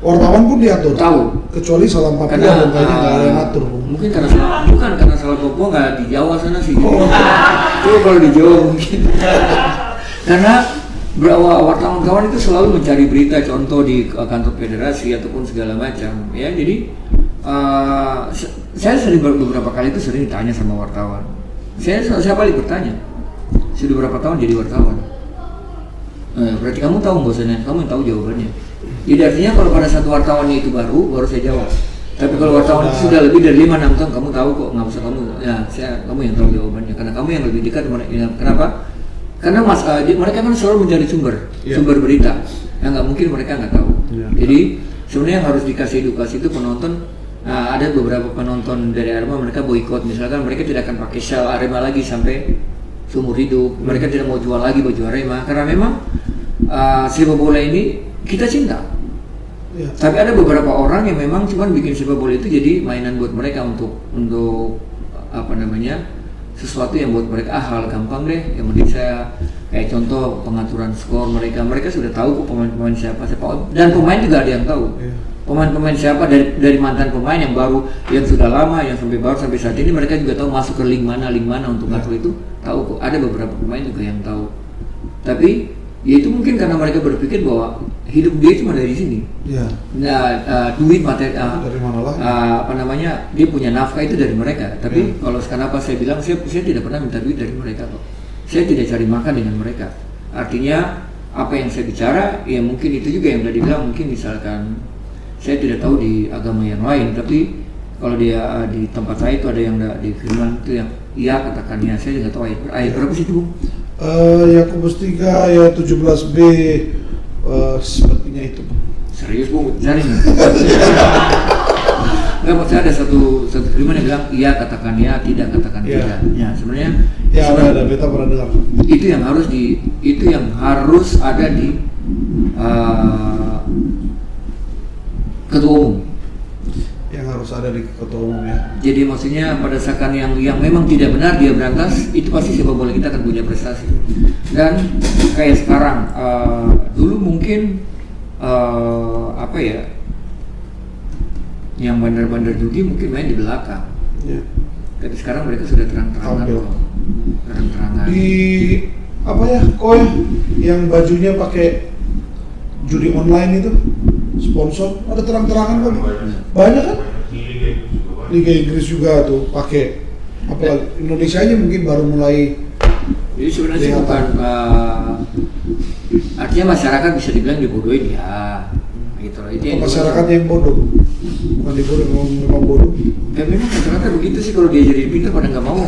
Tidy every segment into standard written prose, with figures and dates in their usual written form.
Wartawan pun diatur. Tahu. Kecuali salah Papua Karena dan kayaknya nggak ada yang ngatur. mungkin karena salah Papua nggak di Jawa sana sih. Coba kalau di Jawa mungkin. Karena wartawan kawan itu selalu mencari berita, contoh di kantor federasi ataupun segala macam, ya. Jadi saya sering beberapa kali itu sering ditanya sama wartawan. Saya balik bertanya, sudah berapa tahun jadi wartawan? Berarti kamu tahu bosannya, kamu yang tahu jawabannya. Jadi artinya kalau pada satu wartawannya itu baru saya jawab. Tapi kalau wartawan itu sudah lebih dari 5-6 tahun, kamu tahu kok, nggak usah kamu. Ya, kamu yang tahu jawabannya, karena kamu yang lebih dekat. Kenapa? Karena mereka kan selalu mencari sumber berita, yang nggak mungkin mereka nggak tahu. Jadi sebenarnya yang harus dikasih edukasi itu penonton. Ada beberapa penonton dari Arema, mereka boikot, misalkan mereka tidak akan pakai shawl Arema lagi sampai seumur hidup. Mereka tidak mau jual lagi baju Arema karena memang sepak bola ini kita cinta. Tapi ada beberapa orang yang memang cuma bikin sepak bola itu jadi mainan buat mereka untuk sesuatu yang buat mereka hal gampang deh. Yang penting saya kayak contoh pengaturan skor mereka sudah tahu kok pemain siapa dan pemain juga ada yang tahu. Pemain siapa dari mantan pemain yang baru, yang sudah lama, yang sampai saat ini mereka juga tahu masuk ke link mana untuk ngatur itu tahu kok. Ada beberapa pemain juga yang tahu. Tapi ya itu mungkin karena mereka berpikir bahwa hidup dia cuma dari sini. Duit materi dari mana lagi? Dia punya nafkah itu dari mereka. Tapi kalau kenapa saya bilang saya tidak pernah minta duit dari mereka kok. Saya tidak cari makan dengan mereka. Artinya apa yang saya bicara ya mungkin itu juga yang tadi bilang, mungkin misalkan saya tidak tahu di agama yang lain, tapi kalau dia di tempat saya itu ada yang di firman itu yang iya katakan ya, saya tidak tahu ayat berapa sih itu, Bung? Yakobus 3 ayat 17b sepertinya itu. Serius, Bung? Cari nih. Enggak, maksudnya ada satu firman yang bilang iya katakan ya, tidak katakan tidak. Ya, sebenarnya ada beta pernah dengar. Itu yang harus ada di ketua umum. Yang harus ada di ketua umum ya. Jadi maksudnya pada saat yang memang tidak benar dia berantas, itu pasti sepak bola kita akan punya prestasi. Dan kayak sekarang, dulu mungkin yang bandar-bandar judi mungkin main di belakang. Tapi sekarang mereka sudah terang-terangan. Di yang bajunya pakai judi online itu sponsor ada terang-terangan kok. Banyak kan? Liga Inggris juga tuh pakai. Apalagi Indonesia aja mungkin baru mulai. Jadi sebenarnya bukan artinya masyarakat bisa dibilang dibodohin ya. Gitu loh. Itu masyarakat yang bodoh. Bukan dibodoh, memang bodoh. Ya memang masyarakat begitu sih, kalau dia jadi pintar pada nggak mau.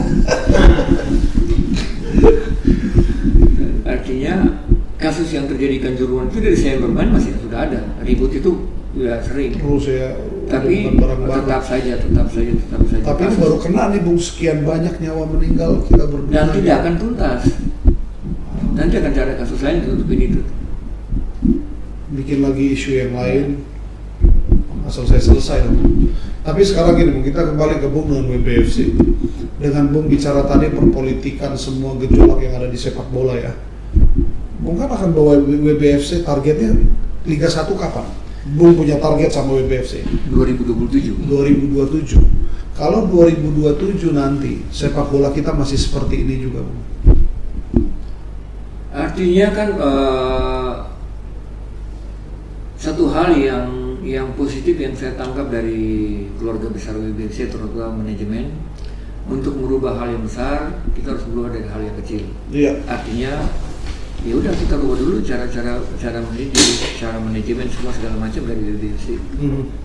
Artinya kasus yang terjadi Kanjuruhan itu dari saya bermain masih sudah ada, ribut itu sudah sering. Terus ya. Tapi tetap saja. Tapi ini baru kena nih, Bung, sekian banyak nyawa meninggal kita berdua. Dan tidak akan tuntas. Nanti akan cari kasus lain untuk tutupin itu. Bikin lagi isu yang lain, selesai dong. Tapi sekarang gini, Bung, kita kembali ke Bung dengan WBFC. Dengan Bung bicara tadi perpolitikan semua gejolak yang ada di sepak bola ya. Bung kan akan bawa WBFC, targetnya Liga 1 kapan? Bung punya target sama WBFC? 2027. Kalau 2027 nanti sepak bola kita masih seperti ini juga, Bung? Artinya kan satu hal yang positif yang saya tangkap dari keluarga besar WBFC, terutama manajemen, untuk merubah hal yang besar kita harus berubah dari hal yang kecil. Artinya ya udah kita rubah dulu cara mendidik, cara manajemen semua segala macam dari WBFC.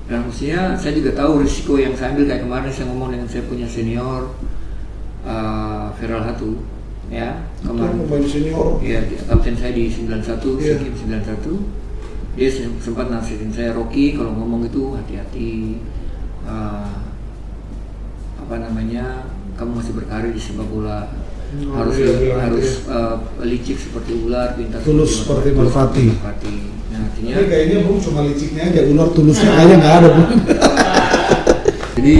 Dan mestinya saya juga tahu risiko yang saya ambil, kayak kemarin saya ngomong dengan saya punya senior Feral Hatu, ya kemarin pemain senior. Ya, kapten saya di 91, Sikim 91. Dia sempat nasihatin saya, Rocky kalau ngomong itu hati-hati, kamu masih berkarir di sepak bola, harus licik seperti ular, pintar tulus seperti merpati. Nah, artinya ini kayaknya Bung cuma liciknya aja, ular tulusnya kayaknya nggak ada, Bung. Jadi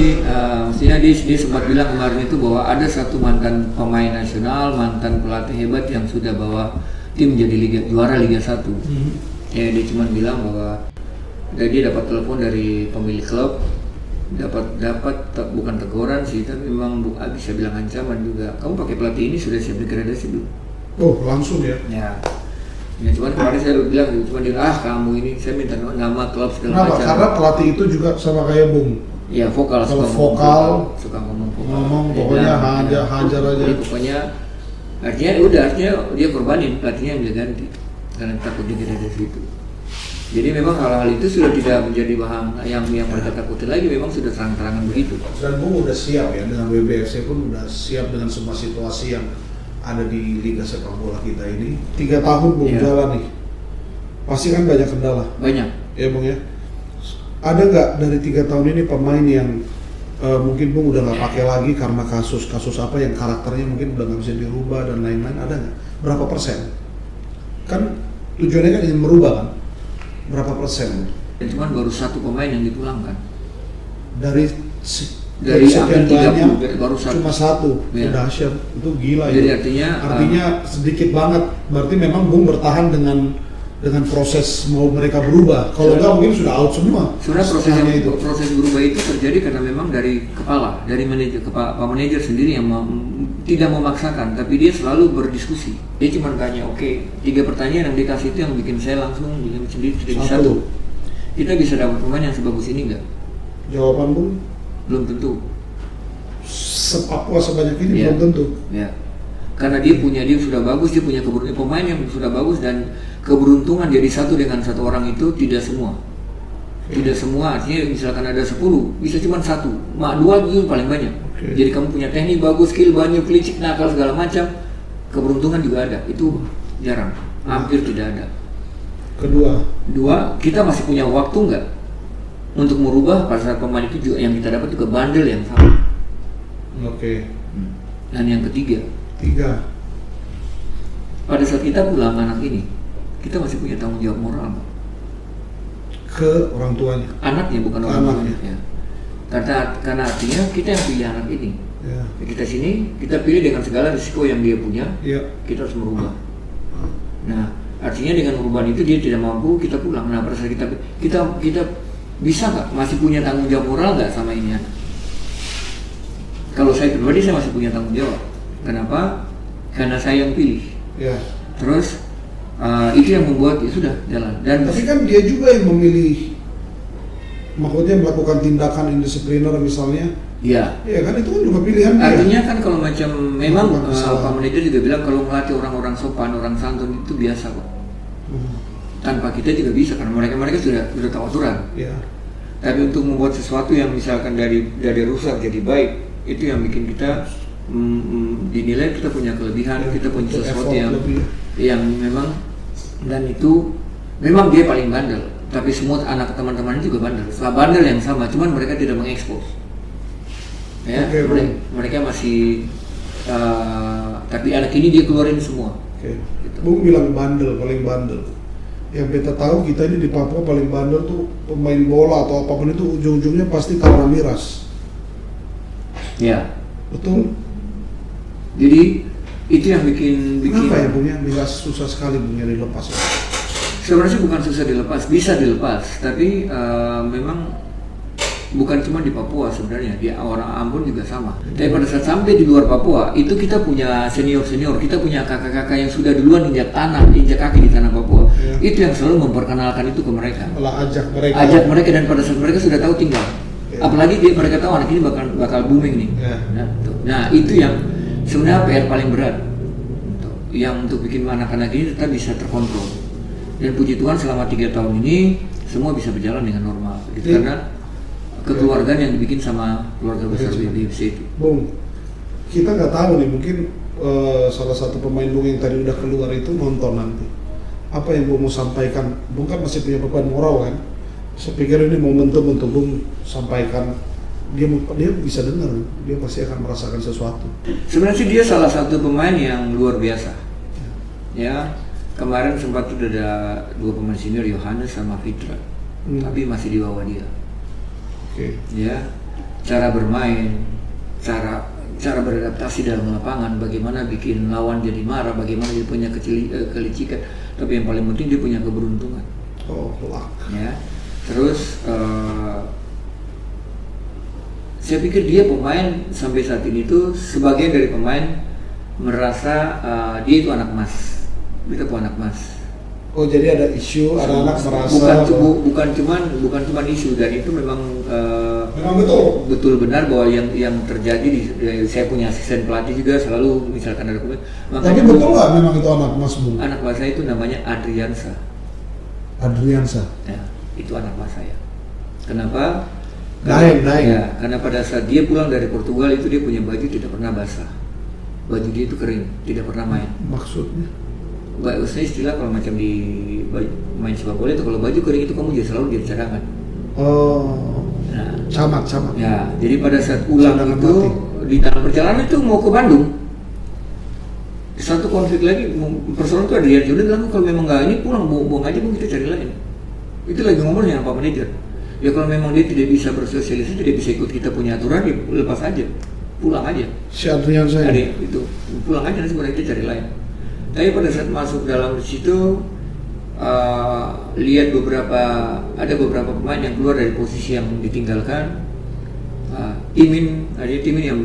mestinya dia sempat bilang kemarin itu bahwa ada satu mantan pemain nasional, mantan pelatih hebat yang sudah bawa tim jadi juara Liga 1. Ya dia cuma bilang bahwa Dan dia dapat telepon dari pemilik klub, bukan teguran sih, tapi memang bisa bilang ancaman juga. Kamu pakai pelatih ini sudah siap degradasi belum? Oh, langsung ya? Ya. Ya cuman kemarin saya bilang, cuma dia kamu ini, saya minta nama klub segala Kenapa? macam. Karena pelatih itu juga sama kayak Bung. Ya vokal, Kalau suka ngomong vokal. Ngomong Dia pokoknya bilang, hajar aja. Jadi pokoknya artinya dia korbanin, pelatihnya yang dia ganti karena takut degradasi itu. Jadi memang hal-hal itu sudah tidak menjadi bahan yang mereka takutin lagi, memang sudah terang-terangan begitu. Dan Bung udah siap ya, dengan WBFC pun udah siap dengan semua situasi yang ada di Liga Sepak Bola kita ini. 3 tahun Bung jalan nih, pasti kan banyak kendala. Banyak. Ya Bung ya. Ada nggak dari 3 tahun ini pemain yang mungkin Bung udah nggak pakai lagi karena kasus apa yang karakternya mungkin udah nggak bisa dirubah dan lain-lain, ada nggak? Berapa persen? Kan tujuannya kan ingin merubah kan? Berapa persen? Cuman baru 1 pemain yang dipulangkan. Dari hampir sekian banyak, baru 1. cuma 1. Ya. Dahsyat, itu gila. Jadi ya. artinya sedikit banget. Berarti memang Bung bertahan dengan proses mau mereka berubah. Kalau enggak mungkin sudah out semua. Sebenarnya proses berubah itu terjadi karena memang dari kepala, dari Pak manajer sendiri yang tidak memaksakan, tapi dia selalu berdiskusi. Dia cuma tanya, oke, 3 pertanyaan yang dikasih itu yang bikin saya langsung bikin sendiri jadi 1. Kita bisa dapat pemain yang sebagus ini enggak? Jawaban Bung? Belum tentu. Papua sebanyak ini belum tentu. Ya. Karena dia sudah bagus, dia punya keberuntungan, pemain yang sudah bagus dan keberuntungan jadi satu dengan 1 orang itu tidak semua. Tidak semua, artinya misalkan ada 10, bisa cuma 1, 2 itu paling banyak. Jadi kamu punya teknik bagus, skill banyak, licik, nakal segala macam, keberuntungan juga ada. Itu jarang, hampir tidak ada. Kedua, kita masih punya waktu nggak untuk merubah pada saat pemain itu juga yang kita dapat juga bandel yang sama. Dan yang ketiga, pada saat kita pulang anak ini, kita masih punya tanggung jawab moral nggak? Ke orang tuanya. Anaknya bukan orang tuanya. Ya. Karena artinya kita yang pilih anak ini. Ya. Kita sini, kita pilih dengan segala risiko yang dia punya. Ya. Kita harus merubah. Nah, artinya dengan perubahan itu dia tidak mampu, kita pulang. Nah, pada saat kita bisa nggak masih punya tanggung jawab moral nggak sama ini anak? Kalau saya pribadi saya masih punya tanggung jawab. Kenapa? Karena saya yang pilih. Ya. Terus itu yang membuat ya sudah jalan. Dan tapi kan dia juga yang memilih, maksudnya melakukan tindakan indisipliner misalnya. Iya. Iya kan itu kan juga pilihan dia. Artinya kan kalau macam memang Pak manajer juga bilang kalau melatih orang-orang sopan, orang santun itu biasa kok. Tanpa kita juga bisa karena mereka sudah tahu aturan. Iya. Tapi untuk membuat sesuatu yang misalkan dari rusak jadi baik, itu yang bikin kita dinilai kita punya kelebihan, kita punya sesuatu yang memang, dan itu memang dia paling bandel. Tapi semua anak teman-temannya juga bandel. Setelah bandel yang sama, cuman mereka tidak mengekspos. Ya, mereka masih. Tapi anak ini dia keluarin semua. Gitu. Bung bilang bandel, paling bandel. Yang beta tahu kita ini di Papua paling bandel tuh pemain bola atau apapun itu ujung-ujungnya pasti karena miras. Ya. Betul. Jadi itu yang bikin. Kenapa ya Bung ya miras susah sekali Bung ya dilepas? Sebenarnya bukan susah dilepas, bisa dilepas, tapi memang bukan cuma di Papua sebenarnya, di orang Ambon juga sama. Tapi pada saat sampai di luar Papua, itu kita punya senior-senior, kita punya kakak-kakak yang sudah duluan injak kaki di tanah Papua. Ya. Itu yang selalu memperkenalkan itu ke mereka. Malah ajak mereka dan pada saat mereka sudah tahu tinggal. Ya. Apalagi mereka tahu anak ini bakal booming nih. Ya. Nah, itu yang sebenarnya PR paling berat. Yang untuk bikin anak-anak ini tetap bisa terkontrol. Dan puji Tuhan selama 3 tahun ini semua bisa berjalan dengan normal. Gitu. Karena kekeluargaan yang dibikin sama keluarga besar BFC itu. Bung, kita nggak tahu nih, mungkin salah satu pemain Bung yang tadi udah keluar itu nonton nanti. Apa yang Bung mau sampaikan? Bung kan masih punya beban moral kan? Saya pikir ini momentum untuk Bung sampaikan. Dia bisa dengar, dia pasti akan merasakan sesuatu. Sebenarnya sih dia salah satu pemain yang luar biasa. Ya, kemarin sempat udah ada 2 pemain senior, Yohanes sama Fitra, tapi masih di bawah dia. Ya, cara bermain, cara beradaptasi dalam lapangan, bagaimana bikin lawan jadi marah, bagaimana dia punya kelicikan, tapi yang paling penting dia punya keberuntungan. Luck. Ya, Terus saya pikir dia pemain sampai saat ini tuh sebagian dari pemain merasa dia itu anak emas, kita tuh anak emas. Oh jadi ada isu, ada anak merasa bukan cuman isu, dan itu memang memang betul benar bahwa yang terjadi saya punya asisten pelatih juga selalu misalkan ada komen. Tapi betul nggak memang itu anak emas, Bung? Anak emas saya itu namanya Adriansa. Ya, itu anak emas saya. Kenapa? Naik. Ya, karena pada saat dia pulang dari Portugal itu dia punya baju tidak pernah basah. Baju dia itu kering, tidak pernah main. Maksudnya? Saya istilah kalau macam di main sepak bola itu kalau baju kering itu kamu jadi selalu jadi cadangan. Oh. Nah, camat. Ya, jadi pada saat pulang Cadangan itu mati. di dalam perjalanan itu mau ke Bandung. Satu konflik lagi, persoalan itu ada dia bilang kalau memang nggak ini pulang buang aja kita cari lain. Itu lagi ngomong dengan Pak Manajer. Ya kalau memang dia tidak bisa bersosialisasi, tidak bisa ikut kita punya aturan, ya lepas aja, pulang aja. Si Adrian saya. Itu pulang aja nanti sebenarnya kita cari lain. Tapi pada saat masuk dalam situ lihat ada beberapa pemain yang keluar dari posisi yang ditinggalkan. Timin yang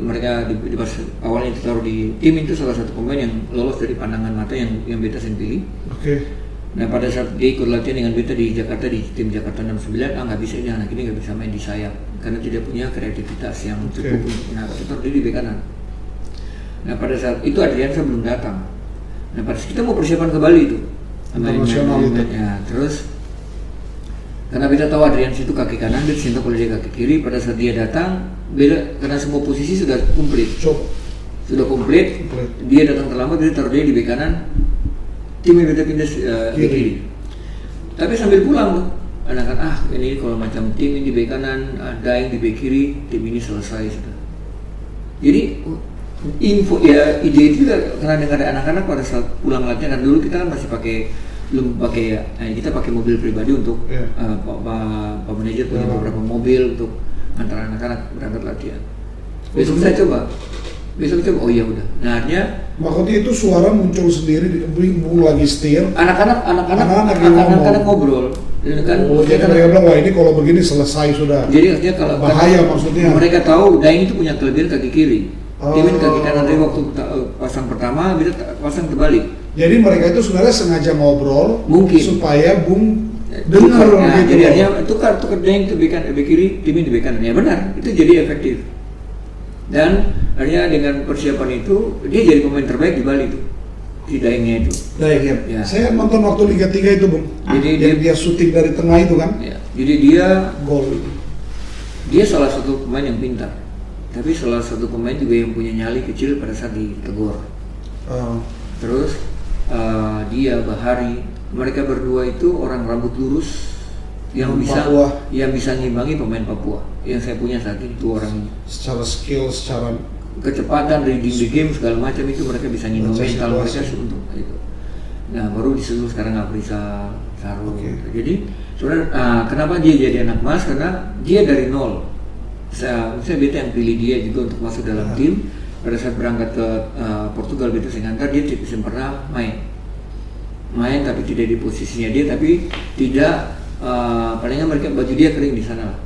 mereka di pas awalnya ditaruh di Timin itu salah satu pemain yang lolos dari pandangan mata yang Beta Sen pilih. Oke. Nah pada saat dia ikut latihan dengan Beta di Jakarta di tim Jakarta 69, nggak bisa ini anak ini nggak bisa main di sayap karena tidak punya kreativitas yang cukup. Nah tetap dia di bek kanan. Nah pada saat itu Adriansa belum datang. Nah pada saat kita mau persiapan ke Bali itu, Internasional itu. Ya, terus karena Beta tahu Adriansa itu kaki kanan, dia disentuh oleh dia kaki kiri. Pada saat dia datang, Beta karena semua posisi sudah komplit. Sudah komplit. Dia datang terlambat, dia taruh dia di bek kanan. Tim yang Beta pindah kiri. Tapi sambil pulang tuh, anak-anak ini kalau macam tim ini di bek kanan, Daeng di bek kiri, tim ini selesai sudah. Jadi info ya ide itu karena dengan ada anak-anak pada saat pulang latihan, kan dulu kita kan masih belum pakai kita pakai mobil pribadi untuk Pak Manajer punya beberapa mobil untuk antar anak-anak berangkat latihan. Besok saya coba, oh iya udah. Nah artinya maksudnya itu suara muncul sendiri di lagi setir. Anak-anak ngobrol. Kan, jadi mereka bilang wah ini kalau begini selesai sudah. Jadi artinya kalau bahaya maksudnya. Mereka tahu Daeng itu punya kelebihan kaki kiri. Timin kaki kanan, dari waktu pasang pertama bisa pasang terbalik. Jadi mereka itu sebenarnya sengaja ngobrol mungkin supaya Bung dengar gitu. Jadi artinya tukar Daeng itu bek kiri, Timin di bek kanan. Ya benar, itu jadi efektif. Dan akhirnya dengan persiapan itu dia jadi pemain terbaik di Bali itu. Di Daengnya itu. Daeng ya. Saya nonton waktu Liga 3 itu, Bung. Jadi dia syuting dari tengah itu kan. Ya. Jadi dia gol. Dia salah satu pemain yang pintar. Tapi salah satu pemain juga yang punya nyali kecil pada saat ditegur. Terus dia Bahari, mereka berdua itu orang rambut lurus yang bisa ngimbangi pemain Papua yang saya punya saat ini. Itu orang secara skill, secara kecepatan, reading the game segala macam itu mereka bisa nyinggung mental mereka untuk itu. Nah baru disuruh sekarang Afrisa Saru. Jadi sebenarnya kenapa dia jadi anak emas, karena dia dari nol. Saya Beta yang pilih dia juga untuk masuk dalam tim. Pada saat berangkat ke Portugal, Beta saya ngantar dia tidak pernah main tapi tidak di posisinya dia, tapi tidak palingnya mereka baju dia kering di sana lah.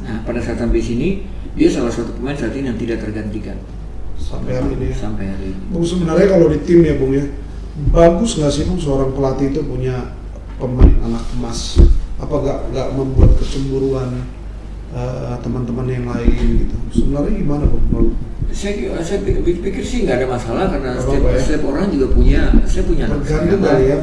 Nah pada saat sampai sini dia salah satu pemain saat ini yang tidak tergantikan sampai hari ini. Bung sebenarnya kalau di tim ya Bung ya, bagus nggak sih Bung seorang pelatih itu punya pemain anak emas? Apa nggak membuat kecemburuan teman-teman yang lain gitu? Sebenarnya gimana Bung? Saya pikir sih nggak ada masalah karena setiap orang juga punya. Saya punya anak kesayangan.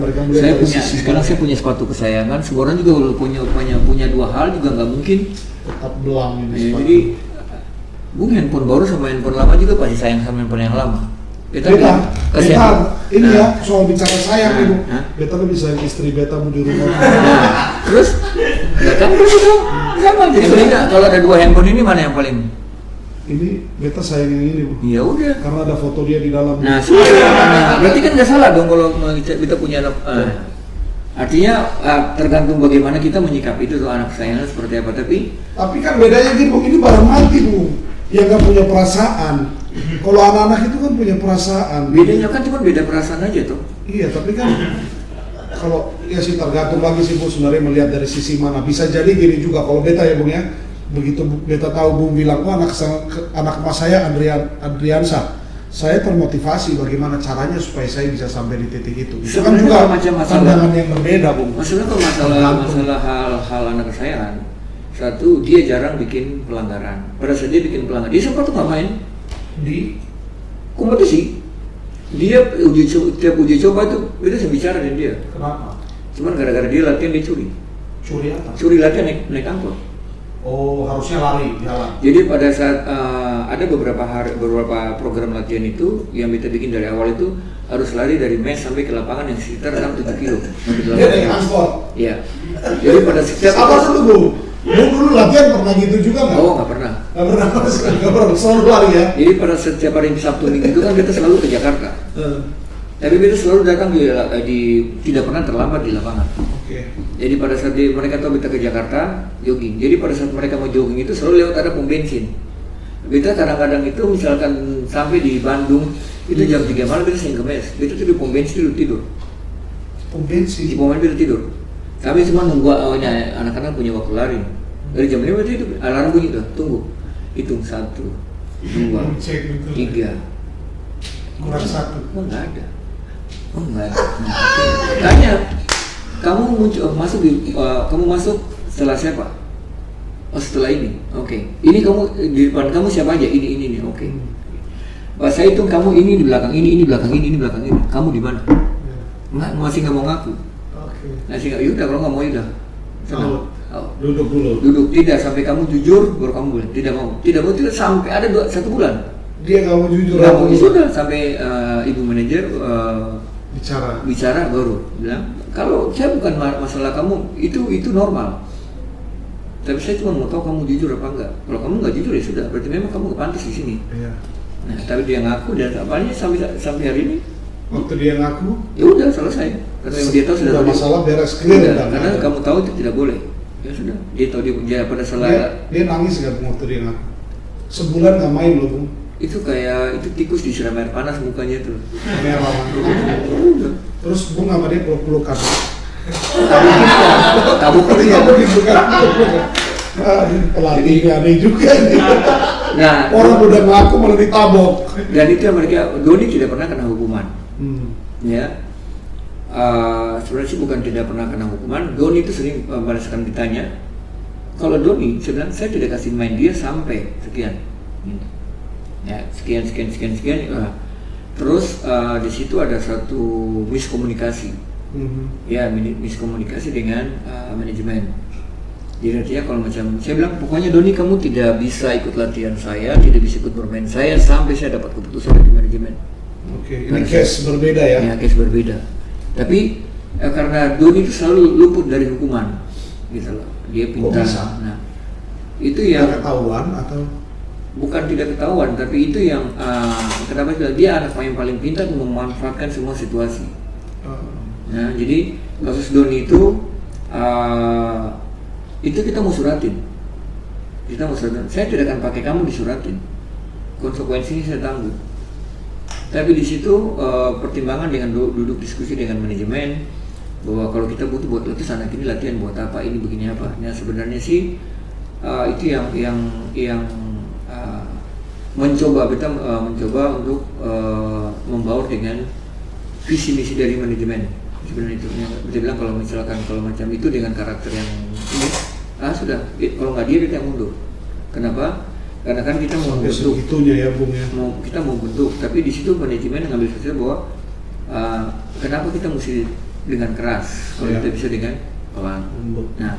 Sekarang saya punya sepatu kesayangan. Semua orang juga punya dua hal juga nggak mungkin tetap belang ini. Jadi Bung handphone baru sama handphone lama juga pasti sayang sama handphone yang lama. Beta ini ya soal bicara sayang nih Bung. Beta lebih sayang istri Beta di rumah. Terus nggak kan sama jadi beda. Kalau ada dua handphone ini mana yang paling? Ini Beta sayang yang ini Bung. Ya udah. Karena ada foto dia di dalam. Nah, berarti kan nggak salah dong kalau kita punya anak. Artinya tergantung bagaimana kita menyikapi itu tuh anak kesayangan seperti apa. Tapi kan bedanya gini Bung, ini barang mati Bung. Yang nggak punya perasaan. Kalau anak-anak itu kan punya perasaan. Bedanya kan cuma beda perasaan aja tuh. Iya, tapi kan kalau ya sih tergantung lagi sih Bu sebenarnya melihat dari sisi mana. Bisa jadi gini juga kalau beta ya Bung ya, begitu beta tahu Bung bilang, oh anak emas saya Andriansa, saya termotivasi bagaimana caranya supaya saya bisa sampai di titik itu. Itu kan juga pandangan yang berbeda Bung. Maksudnya kalau masalah hal anak kesayangan, satu dia jarang bikin pelanggaran. Pada saat dia bikin pelanggaran, dia sempat tuh nggak main di kompetisi. Dia tiap uji coba tuh kita bisa bicara dengan dia. Kenapa? Cuman gara-gara dia latihan dia curi. Curi apa? Curi latihan naik angkot. Oh, harusnya lari jalan. Jadi pada saat ada beberapa program latihan itu yang kita bikin dari awal itu harus lari dari mes sampai ke lapangan yang sekitar 7 kilo. Dia naik angkot. Iya. Jadi pada setiap apa dulu Bu? Bung dulu latihan pernah gitu juga nggak? Oh, nggak pernah. Nggak pernah, selalu lari ya? Jadi pada setiap hari Sabtu Minggu itu kan kita selalu ke Jakarta. Tapi kita selalu datang tidak pernah terlambat di lapangan. Oke. Jadi pada saat mereka tahu kita ke Jakarta, jogging. Jadi pada saat mereka mau jogging itu selalu lewat ada pom bensin. Kita kadang-kadang itu misalkan sampai di Bandung, itu jam 3 malam kita sering kemes. Kita tuh di pom bensin tidur. Pom bensin? Di pom bensin tidur. Kami cuma nunggu anak-anak punya waktu lari. Dari jam 5 itu alarm bunyi tuh, tunggu. Hitung 1, 2, 3. Kurang 1. Oh, nggak ada. Oh, nggak ada. Tanya, kamu kamu masuk setelah siapa? Oh, setelah ini. Oke. Ini kamu di depan kamu siapa aja? Ini. Oke. Saya hitung kamu ini di belakang ini belakang ini belakang ini. Kamu di mana? Masih nggak mau ngaku. Masih nggak. Yaudah, kalau nggak mau yaudah. Duduk dulu. Duduk. Tidak sampai kamu jujur baru kamu boleh. Tidak mau sampai ada 1 bulan. Dia nggak mau jujur. Nggak mau sudah sampai ibu manajer bicara baru bilang kalau saya bukan masalah kamu itu normal. Tapi saya cuma mau tahu kamu jujur apa enggak. Kalau kamu nggak jujur ya sudah, berarti memang kamu nggak pantas di sini. Iya. Nah, tapi dia ngaku dan apanya sampai hari ini. Waktu dia ngaku, ya udah selesai. Karena dia tahu sudah masalah beres clear. Karena kamu tahu itu tidak boleh. Ya sudah, dia tahu dia pada salah. Dia nangis nggak waktu dia ngaku? Sebulan nggak main loh Bung. Itu kayak tikus disiram air panas mukanya tuh. Merah. Terus Bung sama dia peluk-pelukan. Tabuk ya begitu kan. Pelatihnya aneh juga nih. Nah, orang udah ngaku malah ditabok. Dan itu yang Doni tidak pernah kena hukuman. Ya. Sebenarnya sih bukan tidak pernah kena hukuman. Doni itu sering pada saat ditanya, kalau Doni sebenarnya saya tidak kasih main dia sampai sekian. Ya, sekian. Terus di situ ada satu miskomunikasi. Ya, miskomunikasi dengan manajemen. Jadi artinya kalau macam saya bilang pokoknya Doni kamu tidak bisa ikut latihan saya, tidak bisa ikut bermain saya sampai saya dapat keputusan dari manajemen. Oke, ini case berbeda ya? Ya, case berbeda. Tapi karena Doni itu selalu luput dari hukuman, gitu loh. Dia pintar. Nah, itu yang ketahuan atau bukan tidak ketahuan, tapi itu yang kenapa dia anak yang paling pintar memanfaatkan semua situasi. Nah, jadi kasus Doni itu kita mau suratin. Saya tidak akan pakai kamu disuratin. Konsekuensinya saya tanggung. Tapi di situ pertimbangan dengan duduk diskusi dengan manajemen bahwa kalau kita butuh buat anak ini latihan buat apa, ini begini apa. Nah, sebenarnya sih itu yang mencoba untuk membaur dengan visi misi dari manajemen. Sebenarnya itu bisa bilang kalau macam itu dengan karakter yang ini sudah, kalau nggak dia kita mundur. Kenapa? Karena kan kita mau bentuk segitunya ya Bung ya. Kita mau bentuk, tapi di situ manajemen ngambil keputusan bahwa kenapa kita mesti dengan keras kalau kita bisa dengan pelan. Nah,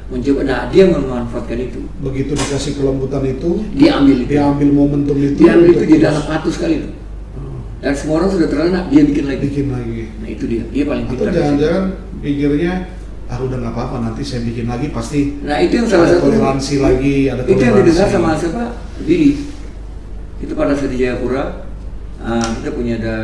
mencoba. Nah, dia memanfaatkan itu. Begitu dikasih kelembutan itu, dia ambil momentum itu. Dia ambil itu jadi anak patuh sekali tuh. Dan semua orang sudah terlena, dia bikin lagi. Nah, itu dia paling pintar. Atau jangan-jangan pikirnya udah nggak apa-apa, nanti saya bikin lagi pasti. Nah, itu yang salah satu toleransi lagi, ada toleransi. Itu yang didengar sama siapa? Billy. Itu pada saat di Jayapura, kita punya ada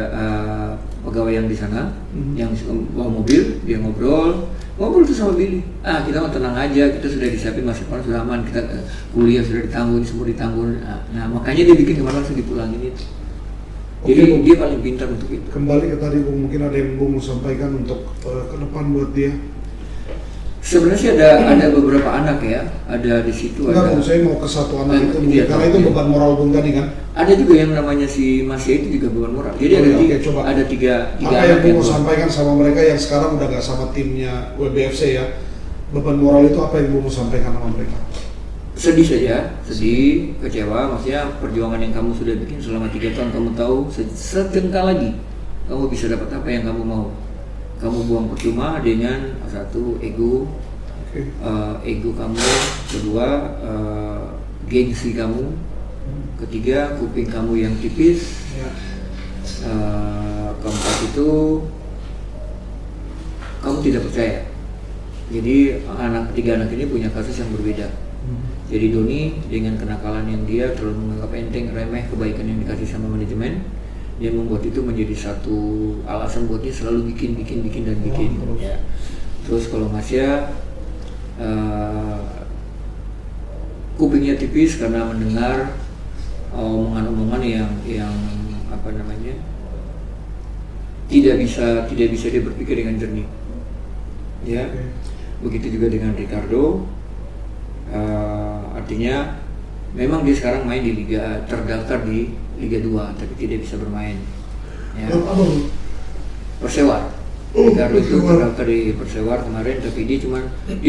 pegawai yang di sana, yang bawa mobil, dia ngobrol tuh sama Billy. Kita mau tenang aja, kita sudah disiapin masa depan sudah aman, kita kuliah sudah ditanggung, semua ditanggung. Nah, makanya dia bikin kemarin langsung dipulangin itu. Jadi Oke, Bung. dia paling pintar untuk itu. Kembali ke tadi Bung, mungkin ada yang Bung mau sampaikan untuk ke depan buat dia. Sebenarnya sih ada beberapa anak ya, ada di situ Enggak ada. Bung, saya mau ke satu anak itu Bung, Iya, karena itu iya. beban moral Bung tadi kan. Ada juga yang namanya si Masya itu juga beban moral. Jadi Oh, ada iya, tiga, oke, coba. ada tiga Apa yang anak Bung mau gua- sampaikan sama mereka yang sekarang udah gak sama timnya WBFC ya? Beban moral itu apa yang Bung mau sampaikan sama mereka? sedih saja, sedih, kecewa. Maksudnya perjuangan yang kamu sudah bikin selama 3 tahun, kamu tahu sejengkal lagi kamu bisa dapat apa yang kamu mau. Kamu buang percuma dengan satu ego, Oke. ego kamu, kedua gengsi kamu, ketiga kuping kamu yang tipis, Ya. keempat itu kamu tidak percaya. Jadi tiga anak ini punya kasus yang berbeda. Jadi Doni dengan kenakalan yang dia terlalu menganggap enteng, remeh kebaikan yang dikasih sama manajemen, dia membuat itu menjadi satu alasan buat dia selalu bikin dan bikin. Terus. Ya. Terus kalau Masya kupingnya tipis karena mendengar omongan-omongan yang apa namanya tidak bisa dia berpikir dengan jernih. Ya, begitu juga dengan Ricardo. Artinya memang dia sekarang main di liga, terdaftar di Liga 2 tapi tidak bisa bermain ya. Apa Bung? Persewar. Ricardo itu terdaftar di Persewar kemarin tapi dia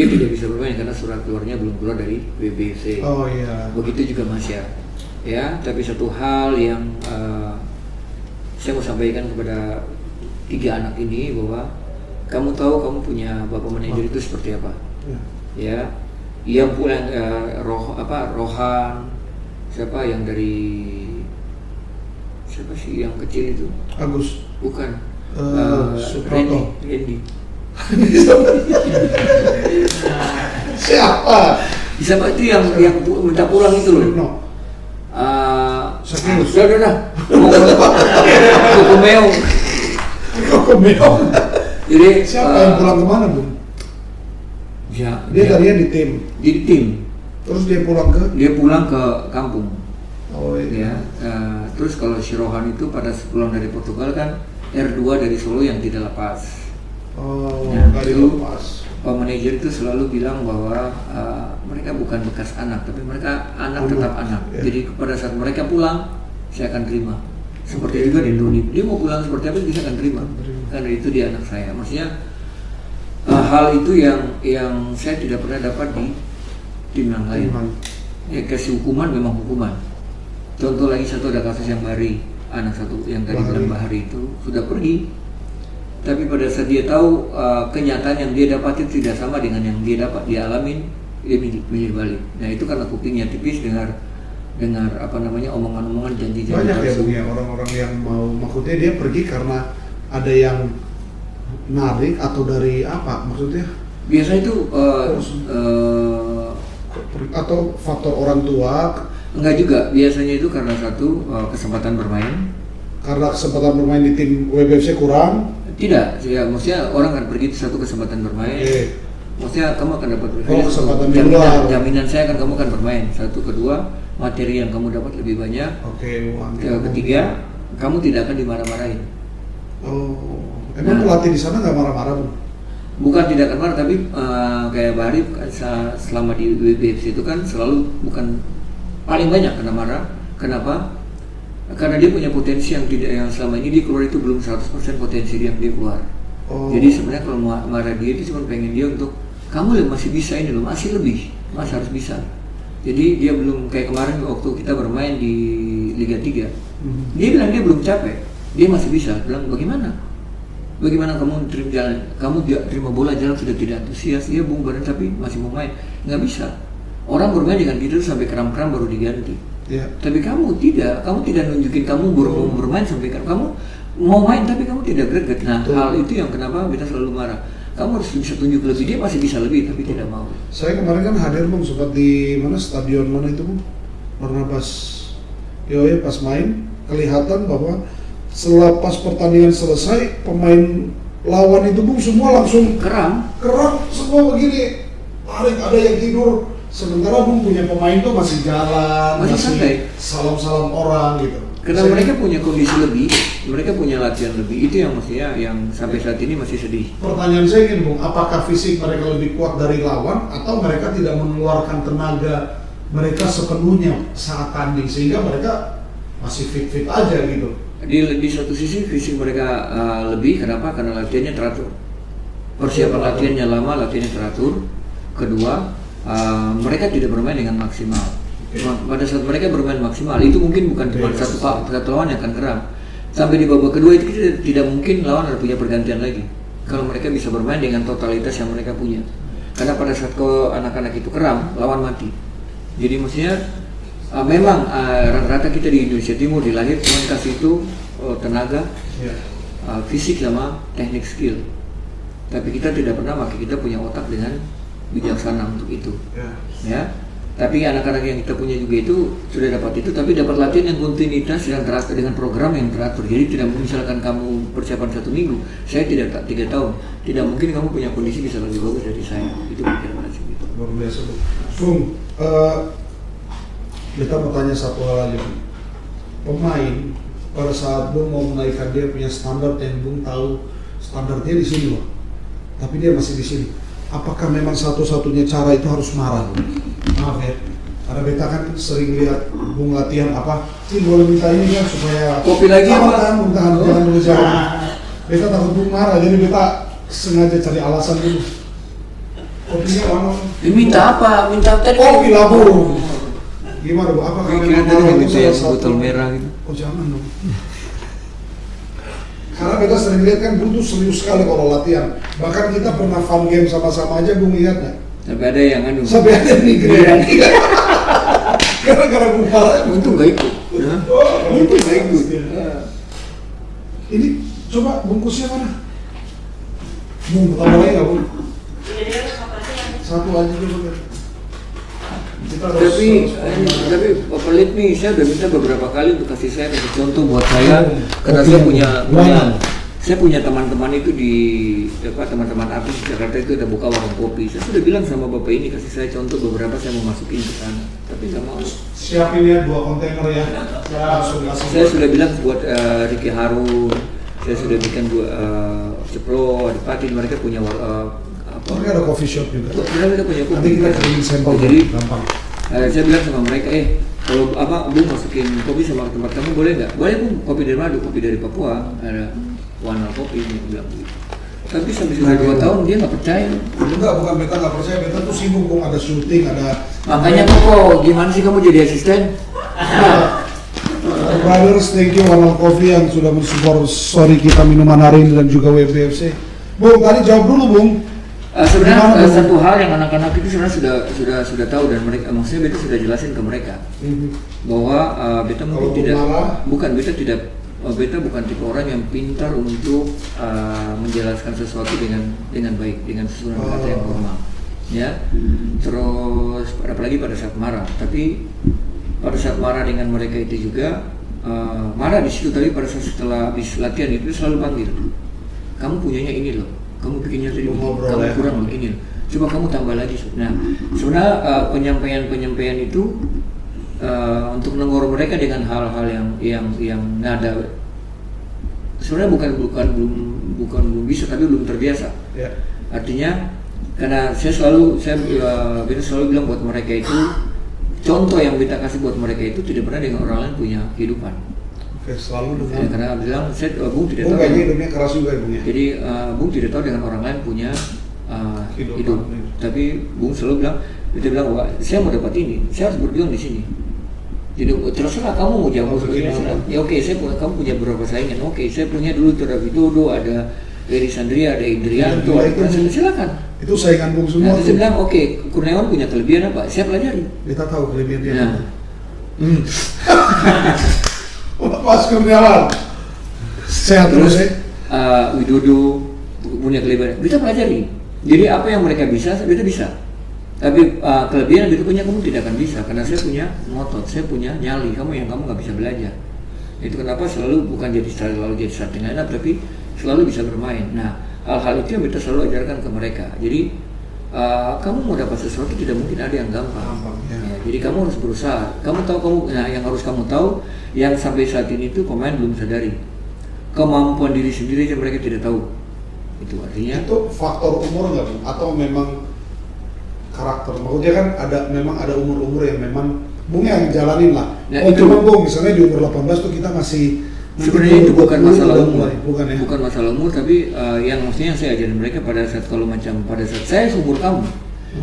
tidak bisa bermain karena surat keluarnya belum keluar dari WBC. Oh iya. Begitu juga Masya ya. Tapi satu hal yang saya mau sampaikan kepada 3 anak ini bahwa kamu tahu kamu punya bapak manajer itu seperti apa ya. Yang pulang Rohan, siapa yang dari siapa sih yang kecil itu? Agus. Bukan. Suproto. Randy. Siapa? Siapa itu yang minta pulang itu loh? No. Sakius. Udah. Kukumeo. Kokomeo. Jadi Siapa yang pulang kemana Bung? Ya, Dia tadinya di tim. di tim. Terus dia pulang ke? Dia pulang ke kampung. Oh iya. Ya. Terus kalau si Rohan itu pada pulang dari Portugal kan R2 dari Solo yang tidak lepas. Oh, Ya, nggak itu dilepas. Pak manajer itu selalu bilang bahwa mereka bukan bekas anak, tapi mereka anak tetap anak. Ya. Jadi pada saat mereka pulang, saya akan terima. Seperti juga di Doni, dia mau pulang seperti apa, dia akan terima. Karena itu dia anak saya. Maksudnya hal itu yang saya tidak pernah dapat di tim yang lain. Ya kasih hukuman memang hukuman. Contoh lagi satu ada kasus yang Bahari, anak satu yang tadi bilang Bahari itu sudah pergi. Tapi pada saat dia tahu kenyataan yang dia dapat itu tidak sama dengan yang dia alamin, dia milih balik. Nah itu karena kupingnya tipis dengar apa namanya omongan-omongan janji-janji Banyak ya palsu. Bung ya orang-orang yang mau, maksudnya dia pergi karena ada yang narik atau dari apa maksudnya? Biasa itu Atau faktor orang tua, enggak juga, biasanya itu karena satu kesempatan bermain. karena kesempatan bermain di tim WBFC kurang. Tidak, ya maksudnya orang akan pergi satu kesempatan bermain. Oke. Maksudnya kamu akan dapat Kesempatan di luar. jaminan saya akan kamu akan bermain. Satu, kedua materi yang kamu dapat lebih banyak. Oke, Ketiga, kamu tidak akan dimarah-marahin. Oh, emang pelatih di sana nggak marah-marah Bung? Bukan tidak akan marah, tapi kayak Bahari selama di WBFC itu kan selalu bukan paling banyak kena marah. Kenapa? Karena dia punya potensi yang selama ini dia keluar itu belum 100% potensi yang dia keluar. Oh. Jadi sebenarnya kalau marah dia itu cuma pengen dia untuk kamu masih bisa ini loh, masih lebih, masih harus bisa. Jadi dia belum kayak kemarin waktu kita bermain di Liga 3. Dia bilang dia belum capek, dia masih bisa. Bilang bagaimana kamu terima bola jalan sudah tidak antusias, dia bung badan tapi masih mau main, nggak bisa. Orang bermain dengan gitu sampai kram-kram baru diganti. Ya. Tapi kamu tidak nunjukin kamu baru mau bermain sampai kamu mau main tapi kamu tidak greget. Nah hal itu yang kenapa kita selalu marah. Kamu harus bisa tunjuk lebih, dia masih bisa lebih tapi tidak mau. Saya kemarin kan hadir Bung, sempat di mana stadion mana itu Bung? Pernah pas pas main kelihatan bahwa setelah pas pertandingan selesai pemain lawan itu Bung semua langsung Keram semua begini, paling ada yang tidur. Sementara Bung punya pemain tuh masih jalan, Masih santai. salam-salam orang gitu. Karena mereka punya kondisi lebih, mereka punya latihan lebih, itu yang maksudnya yang sampai saat ini masih sedih. Pertanyaan saya ingin Bung, apakah fisik mereka lebih kuat dari lawan atau mereka tidak mengeluarkan tenaga mereka sepenuhnya saat tanding sehingga mereka masih fit-fit aja gitu? Di satu sisi fisik mereka lebih, kenapa? Karena latihannya teratur. Persiapan latihannya lama, latihannya teratur. Kedua, mereka tidak bermain dengan maksimal. Pada saat mereka bermain maksimal, itu mungkin bukan cuma satu lawan yang akan geram. Sampai di babak kedua itu kita tidak mungkin lawan ada punya pergantian lagi. Kalau mereka bisa bermain dengan totalitas yang mereka punya. Karena pada saat anak-anak itu keram, lawan mati. Jadi maksudnya memang rata-rata kita di Indonesia Timur dilahir cuma kasih itu tenaga, fisik sama teknik skill. Tapi kita tidak pernah pakai, kita punya otak dengan bijaksana untuk itu. Ya. Tapi anak-anak yang kita punya juga itu sudah dapat itu, tapi dapat latihan yang kontinuitas dan teratur dengan program yang teratur. Jadi tidak misalkan kamu persiapan 1 minggu, saya tidak 3 tahun, tidak mungkin kamu punya kondisi bisa lebih bagus dari saya. Itu pikiran macam itu. Luar biasa Bung. Kita mau tanya satu hal lagi. Pemain pada saat Bung mau menaikkan dia punya standar yang Bung tahu standarnya di sini loh, tapi dia masih di sini. Apakah memang satu-satunya cara itu harus marah? Maaf ya, karena beta kan sering lihat Bung latihan apa, ini boleh minta ini kan supaya kopi lagi apa? Tahan, jangan dulu jawab. Beta takut Bung marah, jadi beta sengaja cari alasan dulu. Kopinya mana? Minta apa? Minta tadi. Kopi lah Bung. Gimana Bu? Apakah memang marah itu salah satu? Botol merah gitu. Oh jangan dong. Karena beta sering lihat kan Bung tuh serius sekali kalau latihan. Bahkan kita pernah fun game sama-sama aja Bung lihatnya. Sampai ada yang Sampai ada yang migrain. Gara-gara Bung marah. Untung gak ikut. Untung gak ikut. Ini coba bungkusnya mana? Bung, tambah lagi nggak Bung? Satu aja coba. Tapi pelit nih, saya udah minta beberapa kali untuk kasih saya kasih contoh buat saya, karena saya punya teman-teman itu di teman-teman artis di Jakarta itu ada buka warung kopi. Saya sudah bilang sama bapak ini kasih saya contoh beberapa, saya mau masukin ke sana, tapi nggak mau. Siapin ya 2 kontainer ya. Saya sudah bilang buat Ricky Harun, saya sudah bikin Ceplo, ada Patin, mereka punya Mereka ada coffee shop juga. Mereka punya kopi. Nanti kita kirim sampel. Jadi gampang. Saya bilang sama mereka, kalau Bung masukin kopi sama tempat kamu boleh nggak? Boleh Bung, kopi dari mana? Kopi dari Papua, ada Warna Kopi, dia bilang begitu. Tapi sampai sudah 2 tahun dia nggak percaya. Enggak, bukan beta nggak percaya, beta tuh sibuk Bung, ada syuting, ada. Makanya kok gimana sih kamu jadi asisten? Brothers, thank you Warna Kopi yang sudah mensupport story kita minuman hari ini dan juga WBFC. Bung, tadi jawab dulu Bung. Sebenarnya satu hal yang anak-anak itu sebenarnya sudah tahu, dan mereka maksudnya beta sudah jelasin ke mereka bahwa beta mungkin beta bukan tipe orang yang pintar untuk menjelaskan sesuatu dengan baik, dengan susunan kata yang formal, ya. Terus apalagi pada saat marah, tapi pada saat marah dengan mereka itu juga marah di situ, tapi pada saat setelah habis latihan itu selalu panggil, kamu punyanya ini loh, kamu bikinnya tadi, kamu kurang loh ini, coba kamu tambah lagi. Nah, sebenarnya penyampaian itu untuk menegur mereka dengan hal-hal yang nada sebenarnya belum bisa, tapi belum terbiasa. Artinya karena saya selalu bilang buat mereka itu, contoh yang kita kasih buat mereka itu tidak pernah dengan orang lain punya kehidupan. Selalu dengan karena bilang Bung tidak tahu. Hidupnya keras juga Bung ya. Jadi Bung tidak tahu dengan orang lain punya hidup. Tapi Bung selalu bilang, dia bilang bahwa saya mau dapat ini, saya harus berjuang di sini. Jadi terserah kamu mau jago seperti ini. Ya oke, kamu punya beberapa saingan. Oke, saya punya dulu David Dodo, ada Eri Sandria, ada Indrianto, silakan. Itu saingan Bung semua. Nah, saya bilang oke, Kurniawan punya kelebihan apa? Saya pelajari. Kita tahu kelebihan dia. Nah. Pas Kurniawan sehat terus ya. Widodo punya kelebihan, kita pelajari. Jadi apa yang mereka bisa, kita bisa. Tapi kelebihan yang punya kamu tidak akan bisa, karena saya punya ngotot, saya punya nyali, kamu nggak bisa belajar. Itu kenapa selalu bukan selalu jadi starting lineup, tapi selalu bisa bermain. Nah, hal-hal itu yang kita selalu ajarkan ke mereka. Jadi kamu mau dapat sesuatu tidak mungkin ada yang gampang. Ya. Ya, jadi kamu harus berusaha. Yang harus kamu tahu, yang sampai saat ini itu pemain belum sadari kemampuan diri sendiri aja mereka tidak tahu. Itu artinya. Itu faktor umur nggak, Bung? Atau memang karakter? Maksudnya kan memang ada umur-umur yang memang Bung yang jalanin lah. Nah, oh itu memang Bung, misalnya di umur 18 tuh kita masih sebenarnya itu bukan masalah umur, bukan ya? bukan masalah umur, tapi yang maksudnya saya ajarin mereka pada saat pada saat saya seumur kamu,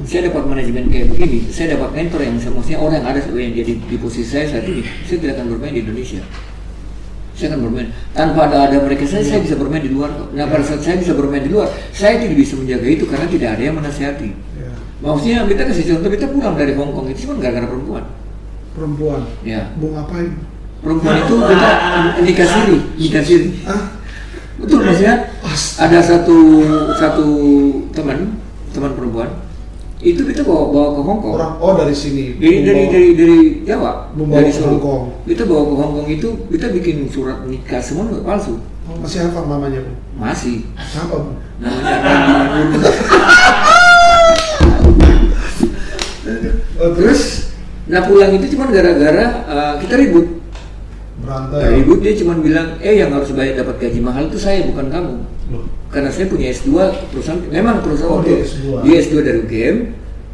saya dapat manajemen kayak begini, saya dapat mentor yang maksudnya orang yang ada yang jadi di posisi saya saat ini, saya tidak akan bermain di Indonesia. Saya akan bermain tanpa ada mereka, saya bisa bermain di luar. Nah pada saat saya bisa bermain di luar, saya tidak bisa menjaga itu karena tidak ada yang menasihati. Ya. Maksudnya kita kasih contoh, kita pulang dari Hong Kong itu cuma gara-gara perempuan. Ya. Bung ngapain? Perempuan itu kita nikah siri. Betul, maksudnya ada satu teman perempuan itu kita bawa ke Hong Kong. Dari sini. Dari Jawa. Dari Hong Kong. Kita bawa ke Hong Kong itu kita bikin surat nikah semua palsu. Oh, masih hafal namanya, Bung? Masih. Siapa, Bung? Namanya Rani. Terus pulang itu cuma gara-gara kita ribut. Berantai. Ribut, dia cuma bilang, yang harus bayar dapat gaji mahal itu saya, bukan kamu. Loh. Karena saya punya S2, perusahaan dia S2. Dia S2 dari UGM,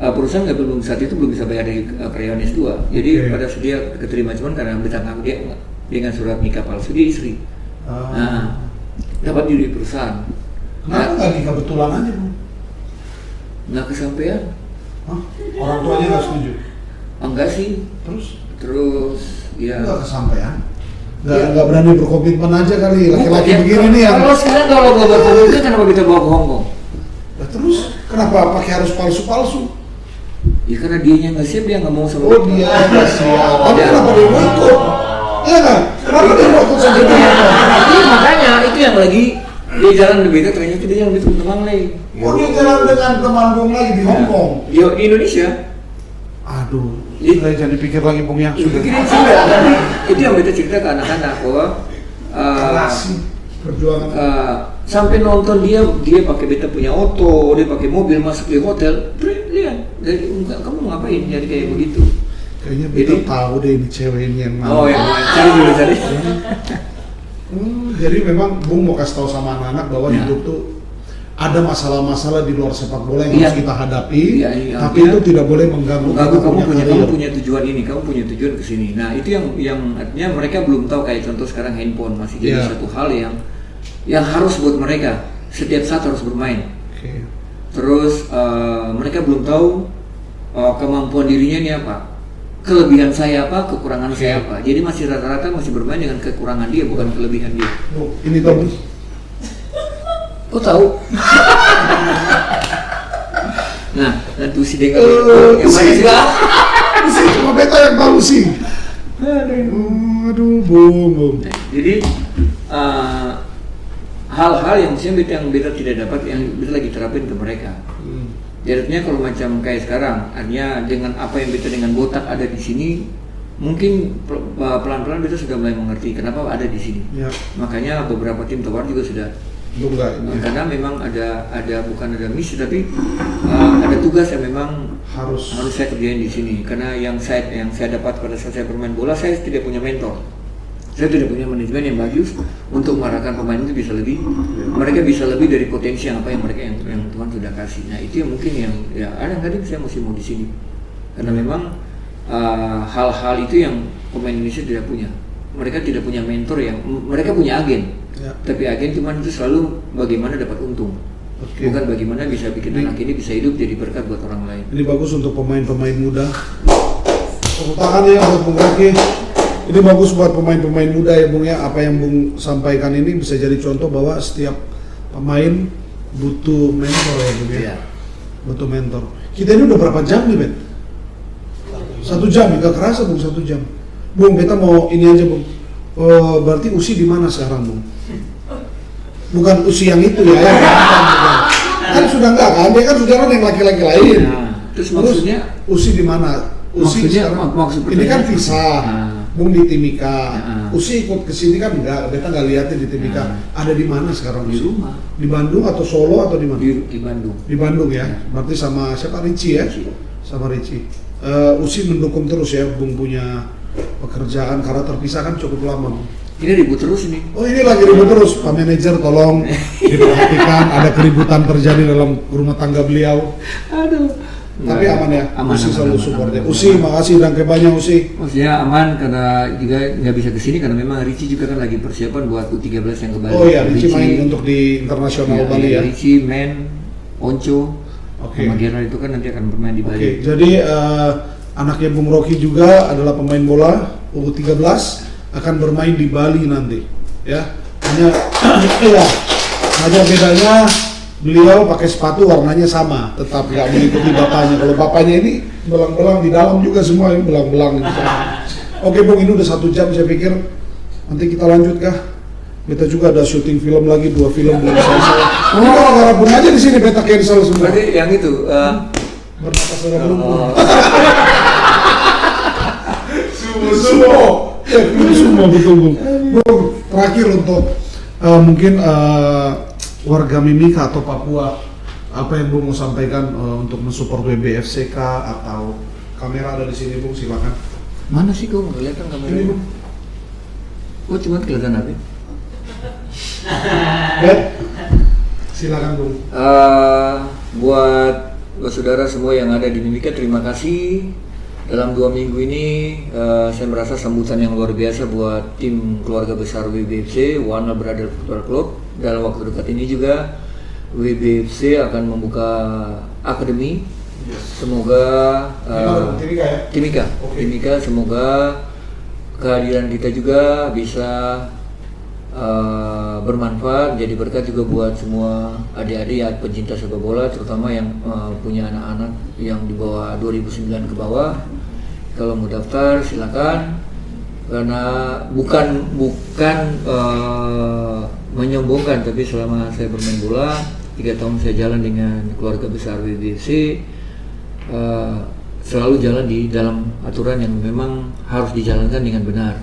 perusahaan saat itu belum bisa bayar dari karyawan S2. Jadi pada saat dia keterima cuman karena bertanggung dia dengan surat nikah palsu, dia istri. Nah, dapat di perusahaan. Kenapa nggak nikah betulan aja, Bung? Nggak kesampaian. Hah? Orang tuanya nggak setuju? Enggak sih. Terus ya. Nggak kesampaian. Nggak berani berkomitmen aja kali, laki-laki begini nih yang. Kalau sekarang kalau nggak berkomitmen kenapa kita bawa ke Hong Kong? Nah, terus kenapa pakai harus palsu-palsu? Ya karena dianya nggak siap, dia nggak mau sama. Oh dia nggak siap. Tapi kenapa dia mau ikut? Iya kan? Kenapa dia mau ikut saja dia? Iya makanya itu yang lagi dia jalan lebih dekat, ternyata dia yang lebih teman lagi. Oh dia jalan dengan teman Bung lagi di Hong Kong. Di Indonesia. Aduh, jangan dipikir lagi Bung ya. Pikirin sudah, tapi itu yang kita cerita ke anak-anak bahwa perjuangan. Sampai nonton dia pakai beta punya auto, dia pakai mobil masuk di hotel, lihat dari kamu ngapain jadi kayak begitu? Kayaknya beta tahu deh ini cewek ini yang mana. Oh yang cari dulu cari. Jadi memang Bung mau kasih tahu sama anak-anak bahwa hidup tuh ada masalah-masalah di luar sepak bola yang harus kita hadapi, tapi itu tidak boleh mengganggu kamu punya tujuan ini, kamu punya tujuan ke sini. Nah itu yang artinya mereka belum tahu, kayak contoh sekarang handphone masih jadi satu hal yang harus buat mereka setiap saat harus bermain. Terus mereka belum tahu kemampuan dirinya ini apa, kelebihan saya apa, kekurangan saya apa. Jadi masih rata-rata masih bermain dengan kekurangan dia, bukan kelebihan dia. Ini tahu. Kok tahu? Nah, nanti si dengar yang mana sih? Si cuma beta yang tahu sih. Aduh, Bung. Nah, jadi hal-hal yang beta tidak dapat, yang beta lagi terapin ke mereka. Jadinya kalau macam kayak sekarang, artinya dengan apa yang beta dengan botak ada di sini, mungkin pelan-pelan beta sudah mulai mengerti kenapa ada di sini. Ya. Makanya beberapa tim tawar juga sudah. Karena memang ada bukan ada misi, tapi ada tugas yang memang harus saya kerjain di sini. Karena yang saya dapat pada saat saya bermain bola, saya tidak punya mentor, saya tidak punya manajemen yang bagus untuk mengarahkan pemain itu bisa lebih, mereka bisa lebih dari potensi yang Tuhan sudah kasih. Nah itu yang mungkin yang kadang-kadang saya masih mau di sini, karena memang hal-hal itu yang pemain Indonesia tidak punya. Mereka tidak punya mentor, mereka punya agen. Tapi agen cuman itu selalu bagaimana dapat untung, bukan bagaimana bisa bikin anak ini bisa hidup jadi berkat buat orang lain. Ini bagus untuk pemain-pemain muda. Tepuk tangan ya buat Bung Rocky. Ini bagus buat pemain-pemain muda ya Bung ya. Apa yang Bung sampaikan ini bisa jadi contoh bahwa setiap pemain butuh mentor ya Bung ya. Butuh mentor. Kita ini udah berapa jam nih Ben? 1 jam, gak kerasa Bung 1 jam. Bung, kita mau ini aja Bung. Berarti Usi di mana sekarang Bung? Bukan Usi yang itu ya, kan sudah enggak kan? Dia kan sudah ada yang laki-laki lain. Terus maksudnya Usi di mana? Usi maksudnya, sekarang, maksud ini kan pisah. Bung di Timika. Ya. Usi ikut ke sini kan enggak, beta nggak liatin di Timika. Ada di mana sekarang Di Usi? rumah. Di Bandung atau Solo atau di mana? Di Bandung. Di Bandung ya. Berarti sama siapa, Ricci ya? Sama Ricci. Usi mendukung terus ya Bung punya pekerjaan karena terpisah kan cukup lama, Bung. Ini ribut terus ini. Oh, ini lagi ribut terus, Pak Manajer tolong diperhatikan ada keributan terjadi dalam rumah tangga beliau. Aduh. Tapi aman ya, Aman, Usi aman, selalu aman, support ya. aman, Usi, aman. makasih dan banyak Usi. Maksudnya aman karena juga nggak bisa kesini karena memang Ricci juga kan lagi persiapan buat U13 yang ke Bali. Oh iya, Ricci main untuk di internasional Bali ya. Ricci, Men, Onco, Oke. sama Gerald itu kan nanti akan bermain di Bali. Oke, jadi anaknya Bung Rocky juga adalah pemain bola U13 akan bermain di Bali nanti. Ya, hanya ya, hanya bedanya beliau pakai sepatu warnanya sama, tetap nggak mengikuti bapaknya. Kalau bapaknya ini belang-belang di dalam juga semua ini belang-belang. Oke Bung, ini udah 1 jam, saya pikir nanti kita lanjut kah? Beta juga ada syuting film lagi, 2 film belum selesai. Ini gara-gara Bung aja di sini beta cancel semua. Berarti yang itu Bernapas dalam lumpur. oh, Sumo. Ya, sumo betul Bung. Bung, terakhir untuk mungkin warga Mimika atau Papua, apa yang Bung mau sampaikan untuk mensupport WBFCK atau kamera ada di sini Bung, silakan. mana sih kau nggak kelihatan Ini kameranya? Bung. Oh cuma kelihatan apa? Ya. Silakan Bung. Buat saudara semua yang ada di Mimika, terima kasih. Dalam 2 minggu ini saya merasa sambutan yang luar biasa buat tim keluarga besar WBFC, Warner Brother Football Club. Dalam waktu dekat ini juga WBFC akan membuka akademi. Semoga Timika ya. Timika, Oke. Timika, semoga kehadiran kita juga bisa bermanfaat, jadi berkat juga buat semua adik-adik ya, pecinta sepak bola, terutama yang punya anak-anak yang di bawah 2009 ke bawah. Kalau mau daftar silakan, karena bukan menyombongkan, tapi selama saya bermain bola 3 tahun saya jalan dengan keluarga besar WBFC, selalu jalan di dalam aturan yang memang harus dijalankan dengan benar.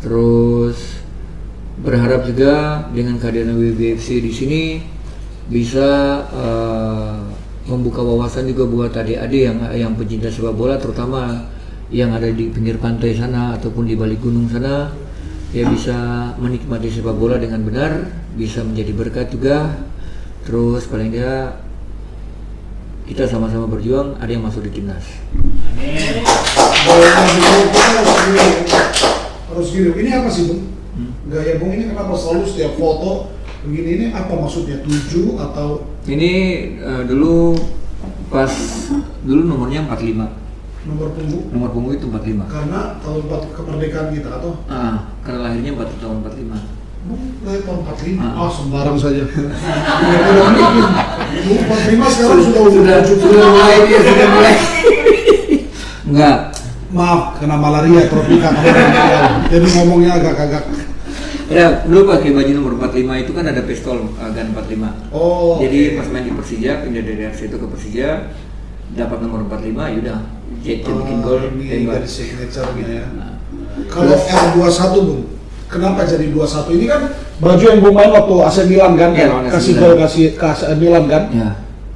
Terus berharap juga dengan kehadiran WBFC di sini bisa membuka wawasan juga buat adik-adik yang pecinta sepak bola, terutama yang ada di pinggir pantai sana ataupun di balik gunung sana, ya bisa menikmati sepak bola dengan benar, bisa menjadi berkat juga. Terus paling tidak kita sama-sama berjuang, ada yang masuk di timnas. Harus gini. Ini apa sih Bung? Gaya Bung ini kenapa selalu setiap foto begini, ini apa maksudnya? 7 atau Ini dulu nomornya 45. nomor punggung? Nomor punggung itu 45. Karena tahun kemerdekaan kita atau? Karena lahirnya tahun 45. Bung lahir tahun 45? Ah. Sembarang saja. Tidak mungkin. Bung 45 sekarang sudah mulai dia sudah mulai. Enggak. Maaf, kena malaria tropika kemarin. Jadi ngomongnya agak-agak. Ya, dulu pakai baju nomor 45 itu kan ada pistol Gan 45. Oh. Jadi oke. pas main di Persija, pindah dari RC itu ke Persija, dapat nomor 45, yaudah jadi bikin gol Ini tembak. dari signature-nya ya. Nah, Kalau R21 Bung, kenapa jadi 21? Ini kan baju yang Bung main waktu AC Milan kan? Iya, lawan AC kasih Milan. gol kasih ke AC Milan kan? ya.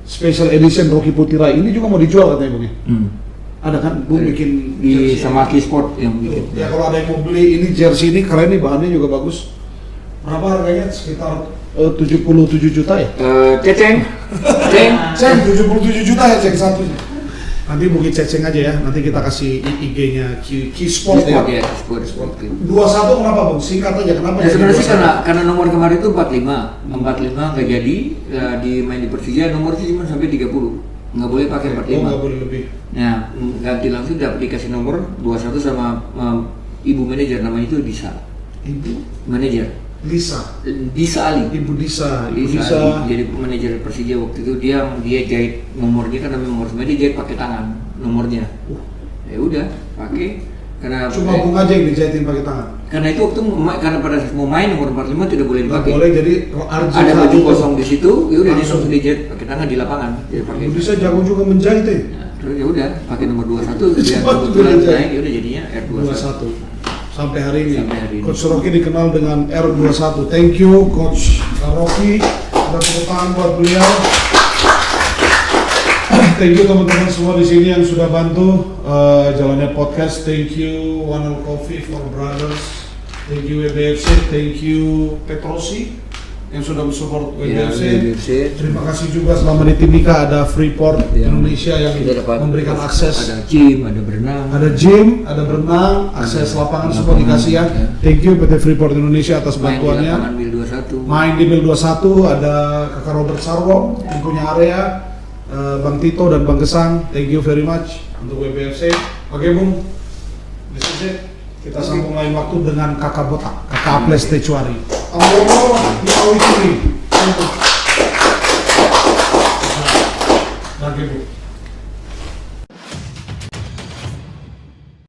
Special edition Rocky Putira ini juga mau dijual katanya Bung ya? Ada kan Bung bikin Di jersey. sama Kisport yang bikin. Ya kalau ada yang mau beli ini jersey ini keren nih, bahannya juga bagus. Berapa harganya? Sekitar 77 juta ya? Ceng. Ceng 77 juta ya ceng satu. Nanti bukit ceceng aja ya. Nanti kita kasih IG-nya Kisport ya. Ya, Kisport. 21 kenapa Bung? Singkat aja kenapa? Ya jadi sebenarnya sih 21? karena nomor kemarin itu 45 nggak jadi, di main di Persija nomor itu cuma sampai 30, nggak boleh pakai 45. Oh, nggak boleh lebih. Nah, ganti langsung dapat dikasih nomor 21 sama ibu manajer, namanya itu Disa. Ibu Manajer Disa Ali. Ibu Disa, Ali. Jadi manajer Persija waktu itu dia jahit nomornya kan namanya nomor 9, dia jahit pakai tangan nomornya. Ya udah, pakai karena cuma Bung aja yang dijahitin pakai tangan. karena itu waktu karena pada saat mau main nomor 45 tidak boleh Nggak dipakai. boleh, jadi Ada baju kosong di situ, ya udah dia Langsung. langsung dijahit pakai tangan di lapangan. Dia pakai. Ibu Disa jago juga menjahit ya. Nah, terus ya udah pakai nomor 21 dia Cepat kebetulan juga naik, ya udah jadinya R21. 21. sampai hari ini. Sampai hari ini. Coach Rocky dikenal dengan R21. Thank you Coach Rocky. Ada tepuk tangan buat beliau. Thank you teman-teman semua di sini yang sudah bantu jalannya podcast. Thank you One All Coffee for Brothers. Thank you WBFC. Thank you Petrosi yang sudah mensupport WBFC. Terima kasih juga selama di Timika ada Freeport Indonesia yang memberikan akses. Ada gym, ada berenang. Ada gym, ada berenang, akses lapangan semua dikasih ya. Thank you PT Freeport Indonesia atas bantuannya. Main di Mil 21 ada Kakak Robert Sarwo yang punya area. Bang Tito dan Bang Gesang, thank you very much untuk WBFC. Oke Bung, this is it. Kita sambung lain waktu dengan Kakak Botak, Kakak Aples Tecuari. Allah,